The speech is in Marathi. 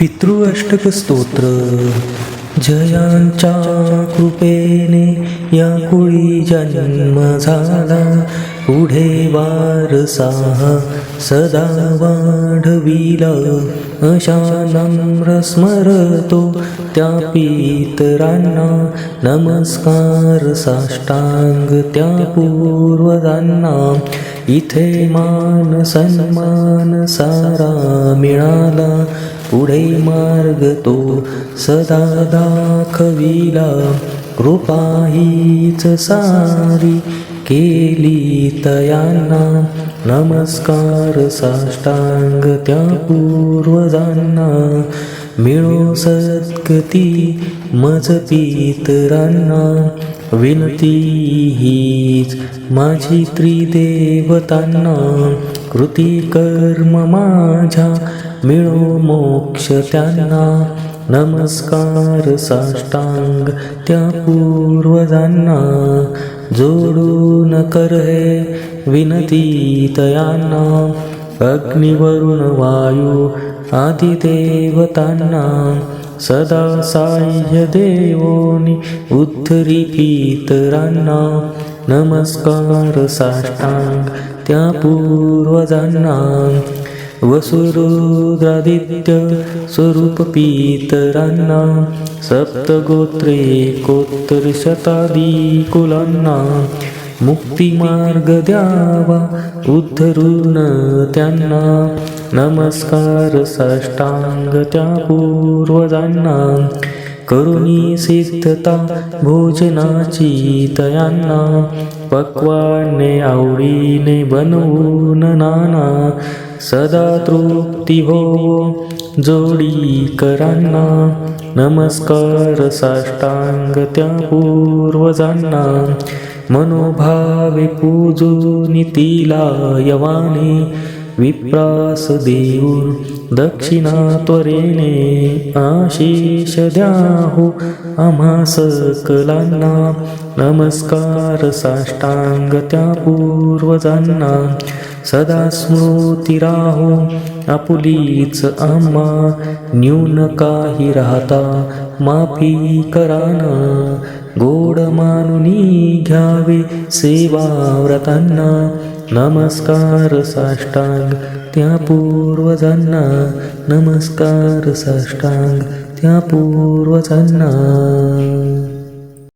पितृ अष्टक स्तोत्र. जयांच्या कृपेने या कुळी जन्म झाला, पुढे वारसा सदा वाढविला. अशा नम्र स्मरतो त्या पितरांना, नमस्कार साष्टांग त्या पूर्वजांना. इथे मान सन्मान सारा मिळाला, पुढे मार्ग तो सदा दाखविला. कृपा हीच सारी केली तयांना, नमस्कार साष्टांग त्या पूर्वजांना. मिळो सद्गती मज पितरांना, विनती हीच माझी त्रिदेवतांना. कृती कर्म माझ्या मिळो मोक्ष त्यांना, नमस्कार साष्टांग त्या पूर्वजांना. जोडून कर हे विनती तयांना, अग्निवरुण वायू आदी देवतांना. सदा साह्य देवोनी उद्धरी पितरांना, नमस्कार साष्टांग त्या पूर्वजांना. वसुरुद्रादित्य स्वरूप पितरांना, सप्तगोत्रे एकोत्तर शतादी कुलांना. मुक्तिमार्ग द्यावा उद्धरून त्यांना, नमस्कार साष्टांग त्या पूर्वजांना. करुणी सिद्धता भोजनाची तयांना, पक्वाने आवडीने बनवून नाना. सदा तृप्ती होवो जोडी करांना, नमस्कार साष्टांग त्या पूर्वजांना. मनोभावे पूजून तिला यवाने, विप्रास देऊन दक्षिणा त्वरेने. आशीष द्याहो आम्हा सकलांना, नमस्कार साष्टांग त्या पूर्वजांना. सदा स्मृती राहो आपुलीच आम्हा, न्यून काही राहता माफी कराना. गोड मानुनी घ्यावे सेवा व्रतांना, नमस्कार साष्टांग त्या पूर्वजांना. नमस्कार साष्टांग त्या पूर्वजांना.